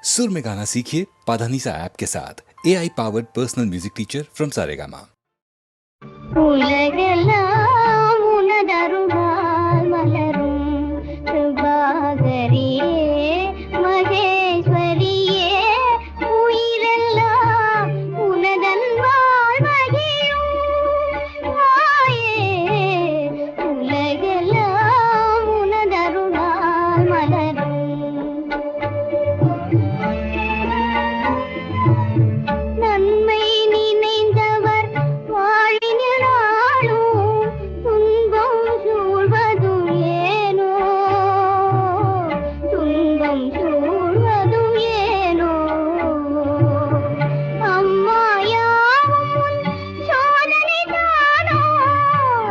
सुर में गाना सीखिए पाधानीसा ऐप के साथ AI powered personal music teacher from Saregama. உலகெல்லாம் உனதருளால் மலரும் சுபாகரியே மகேஸ்வரியே உயிரெல்லாம் உனதன்பால் மகிழும் தாயே உலகெல்லாம் உனதருளால் மலரும் நன்மை நினைந்தவர் வாழினில் நாளும் துன்பம் சூழ்வதும் ஏனோ துன்பம் சூழ்வதும் ஏனோ அம்மா யாவும் உன் சோதனை தானோ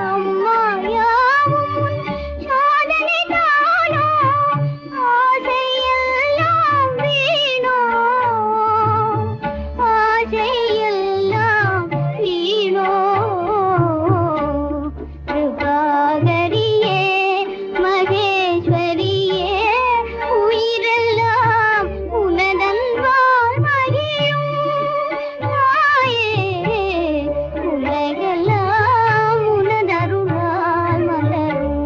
அம்மா யாவும் உன் சோதனை தானோ ஆசையெல்லாம் வீணோ ஆசையெல்லாம் வீணோ கிருபாகரியே மகேஸ்வரியே உயிரெல்லாம் உனதன்பால் மகிழும் தாயே உலகெல்லாம் உனதருளால் மலரும்.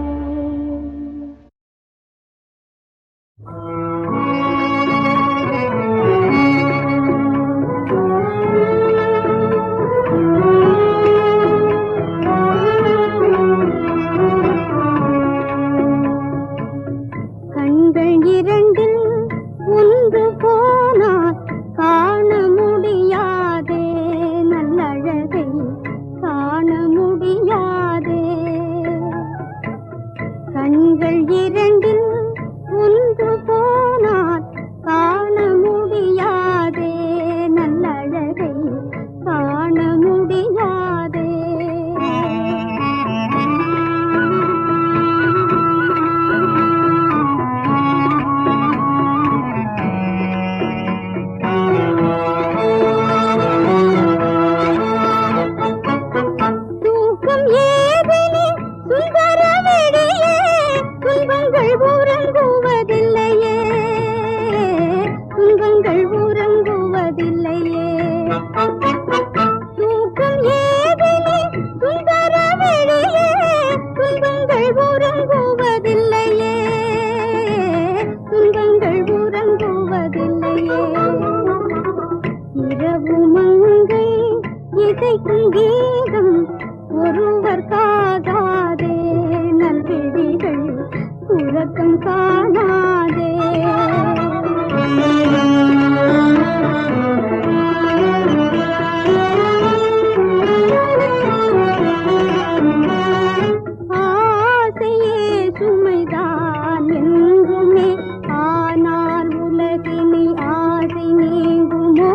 கண்கள் இரண்டில் ஒன்று போனால் காண முடியாதே நல்லழகை காண முடியாதே கண்கள் இரண்டில் ஒன்று போனால் காண முடியாதே நல்லழகை காண முடியாதே தூக்கம் ஏதினி சுந்தர விடியே துன்பங்கள் உறங்குவதில்லையே துன்பங்கள் உறங்குவதில்லையே தூக்கம் ஏதினி சுந்தர விடியே துன்பங்கள் உறங்குவதில்லையே துன்பங்கள் உறங்குவதில்லையே இரவு மங்கை இசைக்கும் கீதம் ஒருவர் காதாதே நல்விழிகள் உறக்கம் காணாதே ஆசையே சுமைதான் என்றுமே ஆனால் உலகினை ஆசை நீங்குமோ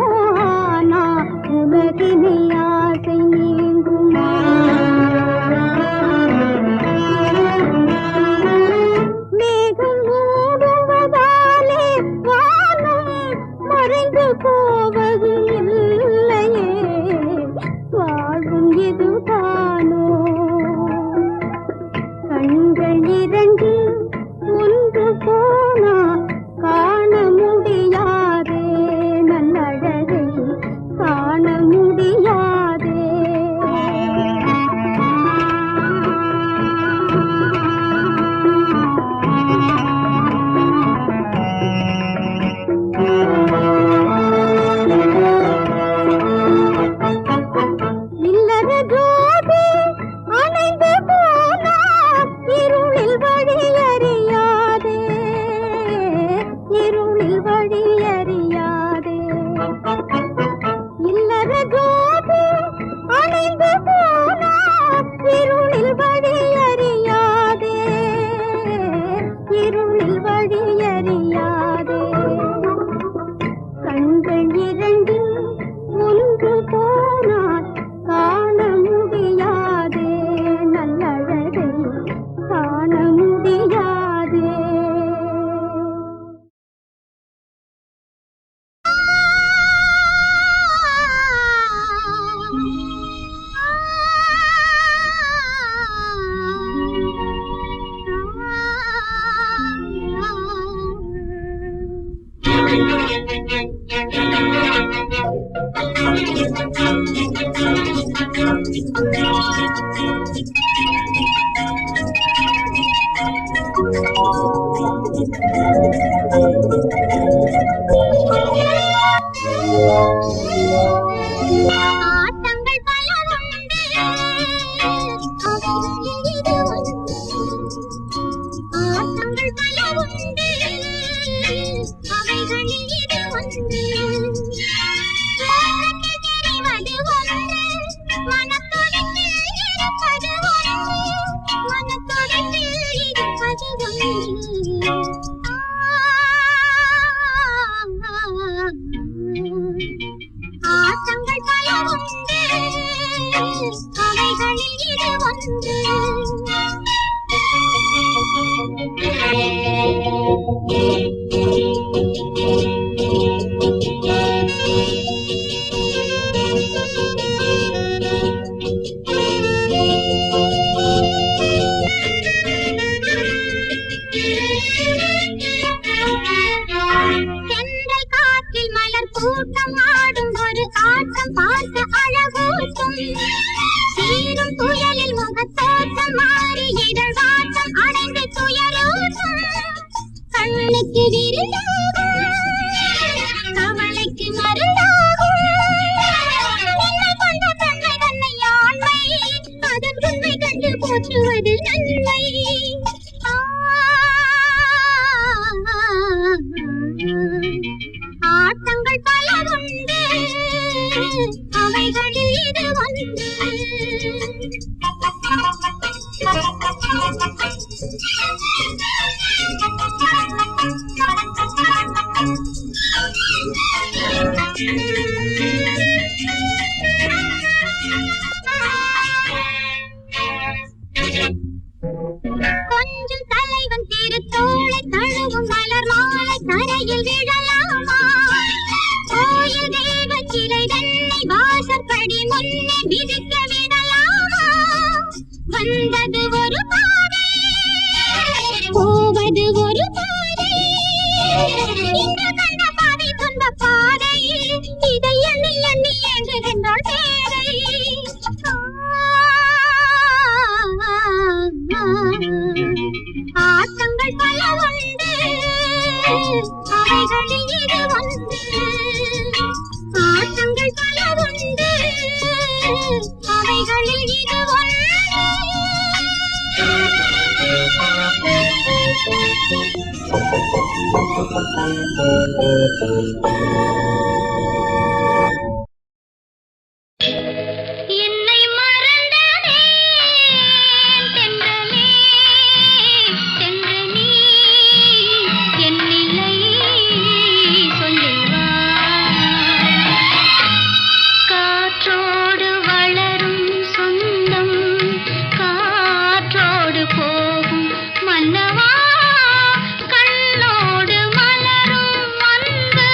ஆனால் உலகினை ஆசை நீங்குமோ மேகம் மூடுவதாலே வானம் மறைந்து போவது இல்லையே வாழும் இதுதானோ கண்கள் இரண்டு ஒன்று போனால் காண முடியாதே நல்லழகை காண முடியாதே இல்லற ஜோதி அணைந்து போனால் இருளில் வழி அறியாதே இருளில் வழி அறியாதே இல்லற ஜோதி அணைந்து போனால் இருளில் வழி அறியாதே இருளில் வழி அறியாதே கண்கள் இரண்டில் ஒன்று போனால் காண முடியாதே நல்லழகை காண முடியாதே ஒன்று மனதில் தெரிவது ஒன்று மனத்துடிப்பில் இருப்பது ஒன்று மனத்துடிப்பில் இருப்பது ஒன்று ஆட்டங்கள் பல உண்டு அவைகளில் இது ஒன்று தென்றல் காற்றில் மலர் கூட்டம் ஆடும் ஒரு ஆட்டம் பார்த்து அழகூட்டும் சீரும் புயலில் முகத்தோட்டம் மாறி இதழ் வாட்டம் அடைந்து துயரூட்டும் கண்ணுக்கு விருந்தாகும் கவலைக்கு மருந்தாகும் என்னை கொண்ட தன்மை தன்னை ஆண்மை அதன் உண்மை கண்டு போற்றுவது நன்மை ஆட்டங்கள் பல உண்டு அவைகளில் இது ஒன்று கொஞ்சம் தலைவன் திருத்தோளை தழுவும் மலர் மாலை தரையில் விழலாமா கோயில் தெய்வ சிலை தன்னை வாசற்படி முன்னே மிதிக்க விடலாமா வந்தது ஒரு பாதை போவது ஒரு பாதை இந்த கண்ட பாதை துன்ப பாதை இதை எண்ணி எண்ணி ஏங்குகின்றாள் பேரை ஆட்டங்கள் பல உண்டு அவைகளில் இது ஒன்று ஆட்டங்கள் பல உண்டு அவைகளில் இது என்னை மறந்ததே தென்றலே தென்றனி என் நிலை சொல்லவா காற்றோடு வளரும் சொந்தம் காற்றோடு போகும் மன்னவா கண்ணோடு மலரும் அன்பு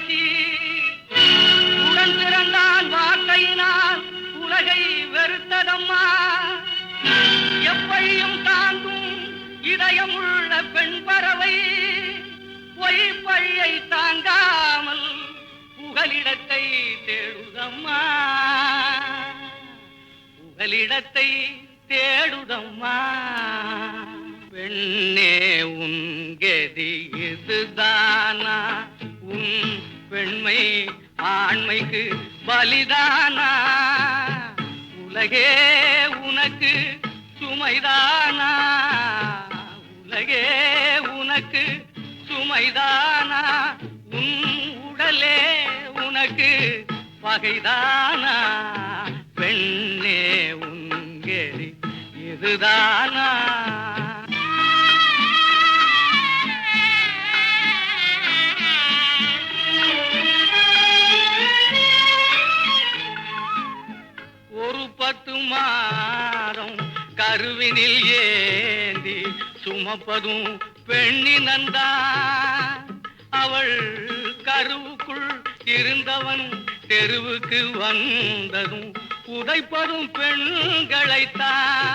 பேசி உடன் பிறந்தான் வார்த்தையினால் உலகை வெறுத்ததம்மா. எப்படியும் தாங்கும் இதயமுள்ள பெண் பறவை பொய்ப்பழியை தாங்காமல் புகலிடத்தை தேடுதம்மா, புகலிடத்தை தேடுதம்மா. பெண்ணே உன் கதி இதுதானா? உன் பெண்மை ஆண்மைக்கு பலிதானா? உலகே உனக்கு சுமைதானா? உலகே உனக்கு சுமைதானா? உன் உடலே உனக்கு பகைதானா? பெண்ணே உன் கதி இதுதானா? ஒரு 10 மாதம் கருவினில் ஏந்தி சுமப்பதும் பெண்ணினந்தான். அவள் கருவுக்குள் இருந்தவன் தெருவுக்கு வந்ததும் உதைப்பதும் பெண்களைத்தான்.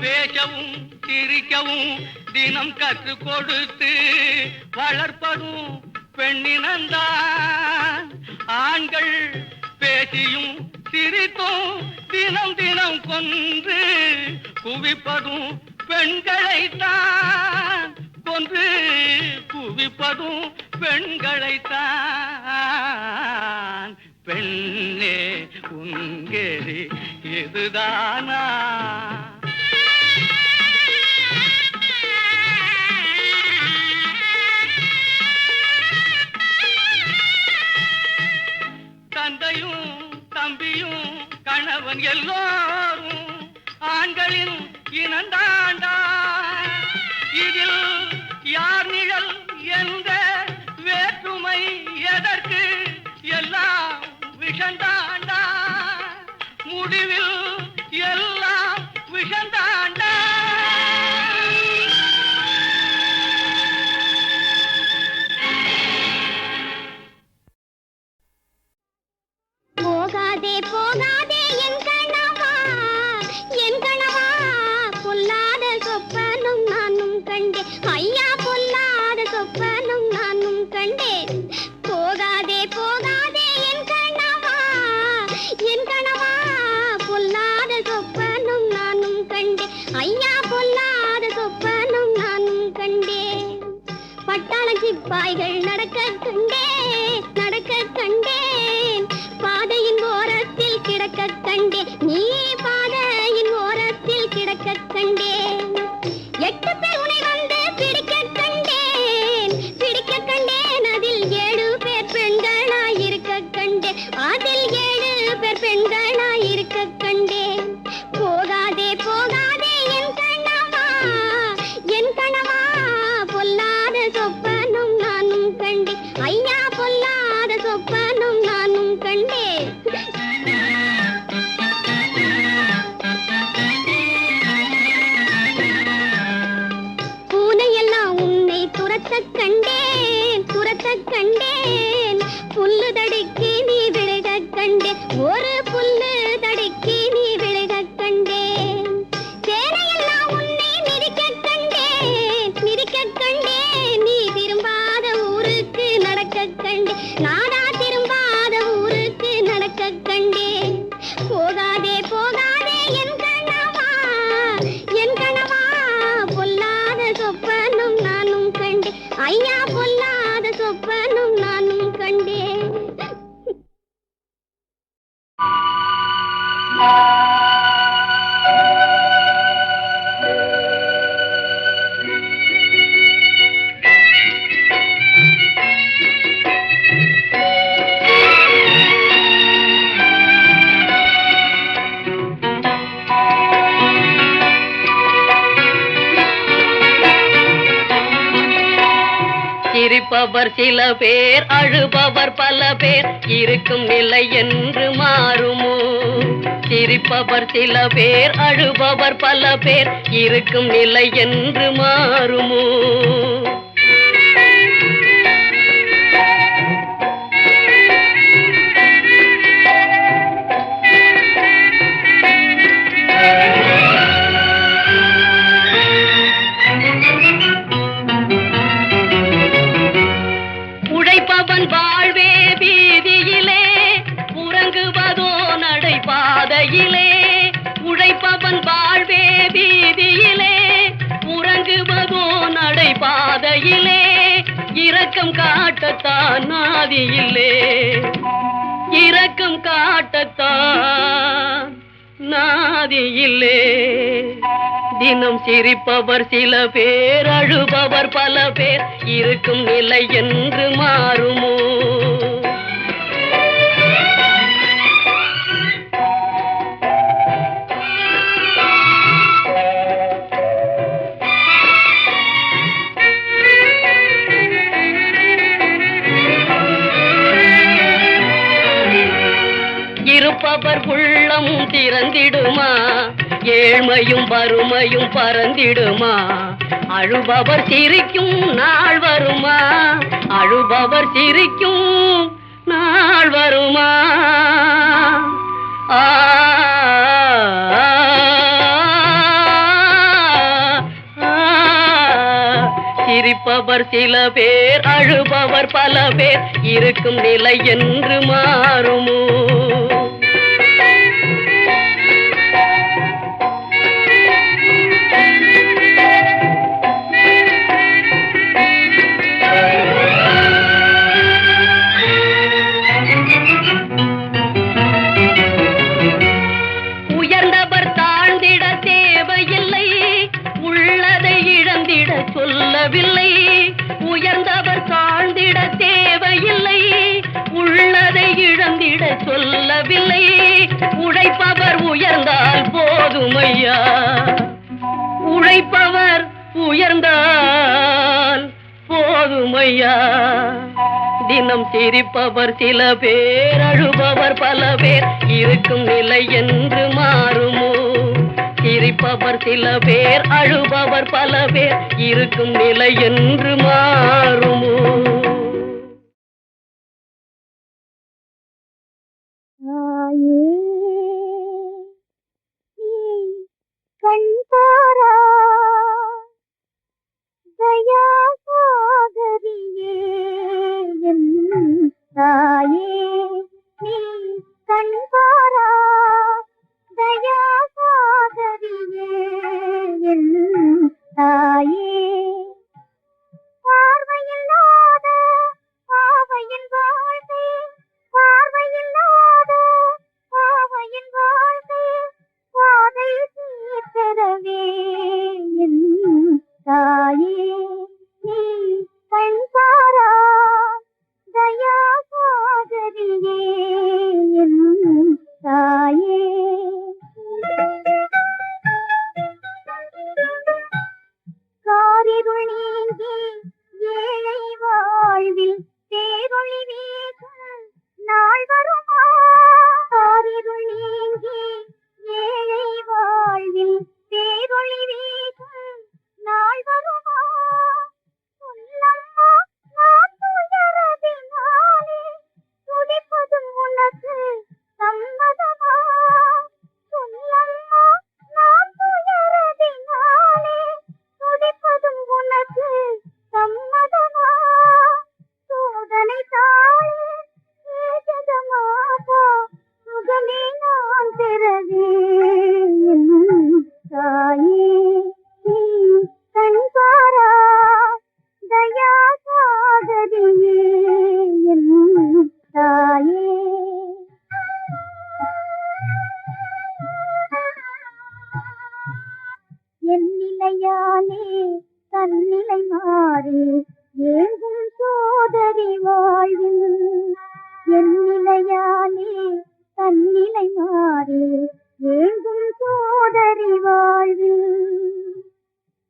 பேசவும் சிரிக்கவும் தினம் கற்றுக் கொடுத்து வளர்ப்பதும் பெண்ணினந்தான். ஆண்கள் பேசியும் சிரித்தும் தினம் தினம் கொன்று குவிப்பதும் பெண்களைத்தான். கொன்று குவிப்பதும் பெண்களைத்தான். பெண்ணே உங்கேரி இதுதானா? தந்தையும் தம்பியும் கணவன் எல்லோரும் ஆண்களின் இனந்தாண்டா. இதில் யார் நிழல் என்ற வேற்றுமை எதற்கு? எல்லாம் விஷந்தாண்டா. முடிவில் எல்லாம் விஷந்தாண்டா. போகாதே போகாதே என் கணவா, என் கணவா, பொல்லாத சொப்பனும் நானும் கண்டேன். ஐயா பொல்லாத சொப்பனும் நானும் கண்டேன். போகாதே போகாதே என் கணவா, என் கணவா, பொல்லாத சொப்பனும் நானும் கண்டேன். ஐயா பொல்லாத சொப்பனும் நானும் கண்டேன். பட்டாள சிப்பாய்கள் நடக்க கண்டேன், நடக்க கண்டேன். பாதையின் ஓரத்தில் கிடக்க கண்டேன், நீ பாதையின் ஓரத்தில் கிடக்க கண்டேன். 8 பேர் உன்னை வந்து பிடிக்க கண்டேன், பிடிக்க கண்டேன். அதில் 7 பேர் பெண்களாயிருக்க கண்டேன், அதில் 7 பேர் பெண்களாயிருக்க கண்டேன். போகாதே போகாதே என் கணவா, என் கணவா, பொல்லாத சொப்பனும் நானும் கண்டேன். ஐயா பொல்லாத சொப்பனும் நானும் கண்டேன். பூனையெல்லாம் உன்னை துரத்த கண்டேன், துரத்த கண்டேன். புல்லு தடுக்கி நீ விழுக கண்டேன், ஒரு புல்லு தடுக்கி நீ விழுக கண்டேன். சேனையெல்லாம் உன்னை மிதிக்க கண்டேன், மிதிக்க கண்டேன். நீ திரும்பாத ஊருக்கு நடக்க கண்டேன், நானா திரும்பாத ஊருக்கு நடக்க கண்டேன். போகாதே போகாதே என் கணவா, என் கணவா, பொல்லாத சொப்பனும் நானும் கண்டேன். ஐயா பொல்லாத சொப்பனும் நானும் கண்டேன். சிரிப்பவர் சில பேர், அழுபவர் பல பேர், இருக்கும் நிலை என்று மாறுமோ? சிரிப்பவர் சில பேர், அழுபவர் பல பேர், இருக்கும் நிலை என்று மாறுமோ? காட்டத்தான் நாதி இல்லே, இரக்கம் காட்டத்தான் நாதி இல்லே. தினம் சிரிப்பவர் சில பேர், அழுபவர் பல பேர், இருக்கும் நிலை என்று மாறுமோ? இருப்பவர் உள்ளம் திறந்திடுமா? ஏழ்மையும் வறுமையும் பறந்திடுமா? அழுபவர் சிரிக்கும் நாள் வருமா? அழுபவர் சிரிக்கும் நாள் வருமா? ஆ சிரிப்பவர் சில பேர், அழுபவர் பல பேர், இருக்கும் நிலை என்று மாறுமோ? உயர்ந்தவர் தாழ்ந்திட தேவையில்லை, உள்ளதை இழந்திட சொல்லவில்லை. உயர்ந்தவர் தாழ்ந்திட தேவையில்லை, உள்ளதை இழந்திட சொல்லவில்லை. உழைப்பவர் உயர்ந்தால் போதுமையா, உழைப்பவர் உயர்ந்தால் போதுமையா. தினம் சிரிப்பவர் சில பேர், அழுபவர் பல பேர், இருக்கும் நிலை என்று மாறுமோ? சிரிப்பவர் சில பேர், அழுபவர் பல பேர், இருக்கும் நிலை என்று மாறுமோ? தாயே நீ கண் பாரா, தயா சாகரியே என் தாயே நீ கண் பாரா, தயா சாகரியே என் தாயே. பார்வையில்லாத பாவையின் வாழ்க்கை, பார்வையில்லாத பாவையின் வாழ்க்கை, பாதை சீர்தரவே என் தாயே நீ கண் பாரா, தயா சாகரியே என் தாயே. காரிருள் நீங்கி ஏழை வாழ்வில் தேரொளி வீசும் நாள் வருமா? காரிருள் நீங்கி ஏழை வாழ்வில் தேரொளி வீசும் நாள் வருமா? சொல்லம்மா நான் துயரதினாலே துடிப்பதும் உனக்கு சம்மதமா? சொல்லம்மா நான் துயரதினாலே துடிப்பதும் உனக்கு சம்மதமா? சோதனை தாயே ஏஜகமாதா, சுகமே நான் பெறவே என் தாயே நீ கண் பாரா, தயா சாகரியே என் தாயே. என் நிலையாலே தன்னிலை மாறி ஏங்கும் சோதரி வாழ்வில், என் நிலையாலே தன்னிலை மாறி ஏங்கும் சோதரி வாழ்வில்,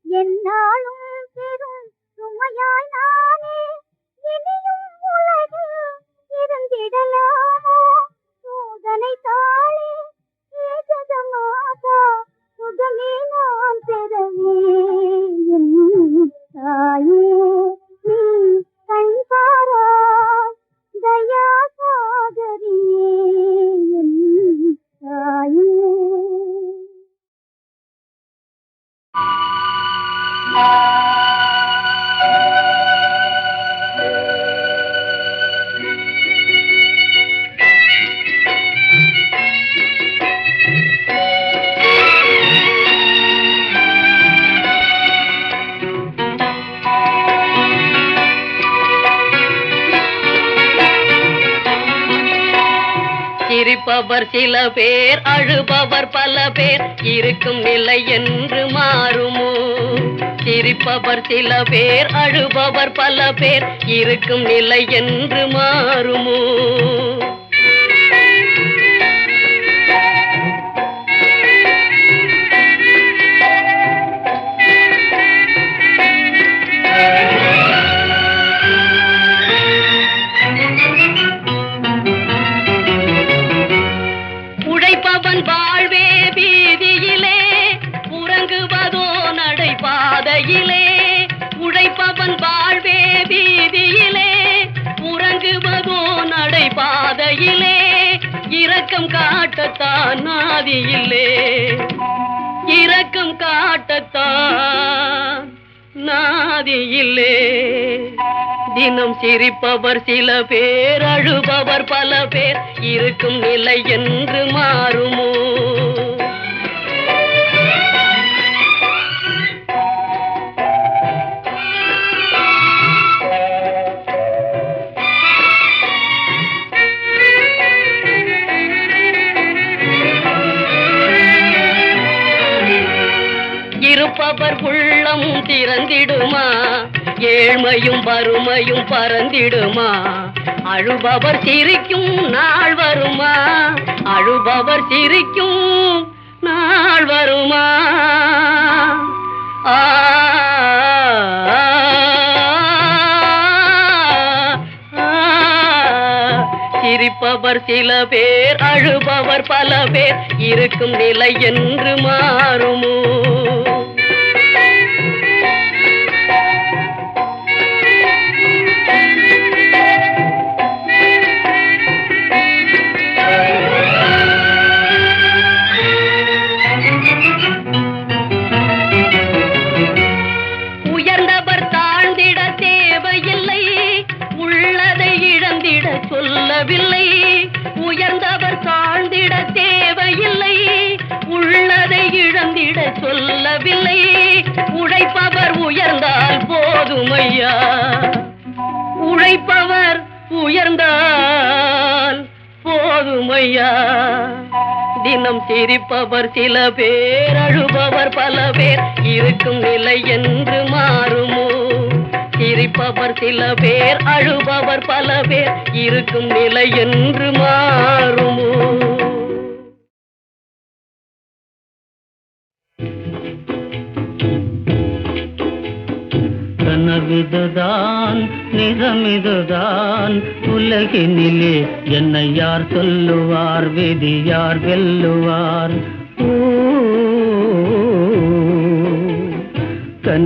என்னாலும் பெரும் சுமையாய் நானே இனியும் உலகில் இருந்திடலாமோ? சோதனை தாளே ஏஜகமாதா, சுகமே நான் பெறவே என் தாயே நீ கண் பாரா, தயா சாகரியே என் தாயே. சிரிப்பவர் சில பேர் அழுபவர் பல பேர் இருக்கும் நிலை என்று மாறுமோ சிரிப்பவர் சில பேர் அழுபவர் பல பேர் இருக்கும் நிலை என்று மாறுமோ உழைப்பவன் வாழ்வே வீதியிலே உறங்குவதோ நடைபாதையிலே உழைப்பவன் வாழ்வே வீதியிலே உறங்குவதோ நடைபாதையிலே இரக்கம் காட்டத்தான் நாதியில்லே இரக்கம் காட்டத்தான் நாதியில்லே தினம் சிரிப்பவர் சில பேர் அழுபவர் பல பேர் இருக்கும் நிலை என்று மாறுமோ இருப்பவர் உள்ளம் திறந்திடுமா ஏழ்மையும் வறுமையும் பறந்திடுமா அழுபவர் சிரிக்கும் நாள் வருமா அழுபவர் சிரிக்கும் நாள் வருமா ஆ சிரிப்பவர் சில பேர் அழுபவர் பல பேர் இருக்கும் நிலை என்று மாறுமோ உயர்ந்தவர் தாழ்ந்திட தேவையில்லை உள்ளதை இழந்திட சொல்லவில்லை உயர்ந்தவர் தாழ்ந்திட தேவையில்லை உள்ளதை இழந்திட சொல்லவில்லை உழைப்பவர் உயர்ந்தால் போதுமையா உழைப்பவர் உயர்ந்தால் போதுமையா தினம் சிரிப்பவர் சில பேர் அழுபவர் பல பேர் இருக்கும் நிலை என்று மாறுமோ சிரிப்பவர் சில பேர் அழுபவர் பல பேர் இருக்கும் நிலை என்று மாறுமோ கனவிதுதான் நிஜமிதுதான் உலகினிலே என்னை யார் சொல்லுவார் விதி யார் வெல்லுவார்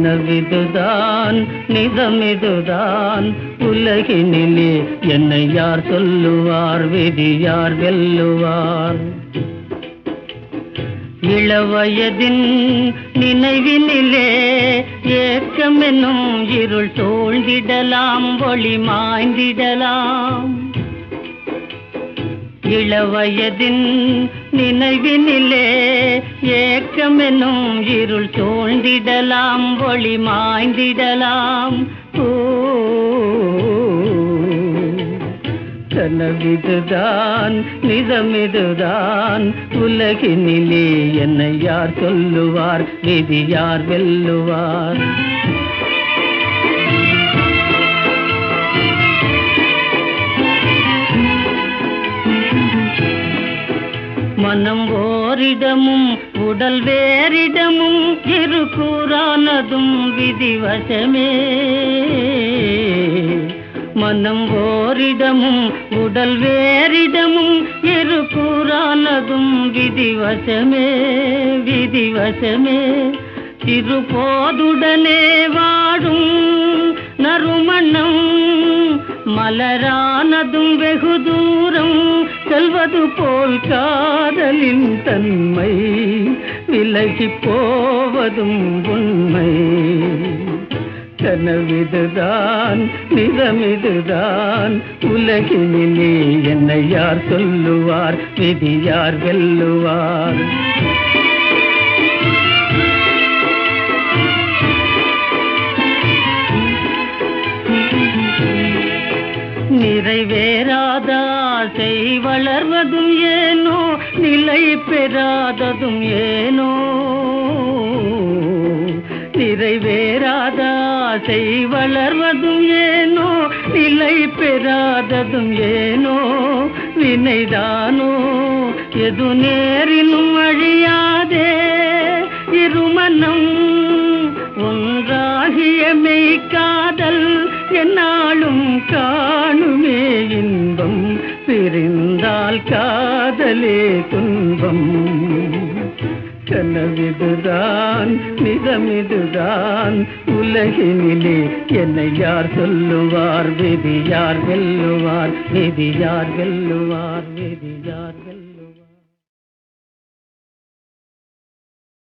கனவிதுதான் நிஜமிதுதான் உலகினிலே என்னை யார் சொல்லுவார் விதி யார் வெல்லுவார் இளவயதின் நினைவினிலே ஏக்கம் என்னும் இருள் தோழ்ந்திடலாம் ஒளி மாய்ந்திடலாம் இளவயதின் நினைவினிலே ஏக்கம் என்னும் இருள் தோழ்ந்திடலாம் ஒளி மாய்ந்திடலாம் கனவிதுதான் நிஜமிதுதான் உலகினிலே என்னை யார் சொல்லுவார் விதி யார் வெல்லுவார் மனம் ஓரிடமும் உடல் வேறிடமும் இரு கூறானதும் விதிவசமே மனம் ஓரிடமும் உடல் வேறிடமும் இரு கூறானதும் விதிவசமே விதிவசமே திருப்போதுடனே வாடும் நறுமணம் மலரானதும் வெகு தூரம் செல்வது போல் காதலின் தன்மை விலகி போவதும் உண்மை கனவிதுதான் நிஜமிதுதான் உலகினிலே என்னை யார் சொல்லுவார் விதி யார் வெல்லுவார் நிறைவேறாத ஆசை வளர்வதும் ஏனோ நிலை பெறாததும் ஏனோ நிறைவேறாத ஆசை வளர்வதும் ஏனோ நிலை பெறாததும் ஏனோ வினைதானோ எது நேரினும் அழியாதே இருமனம் ஒன்றாகிய மெய்க்காதல் என்னாலும் காணுமே இன்பம் பிரிந்தால் காதலே துன்பம் கனவிதுதான் நிஜமிதுதான் உலகினிலே என்னை யார் சொல்லுவார் விதி யார் வெல்லுவார் விதி யார் வெல்லுவார் விதி யார்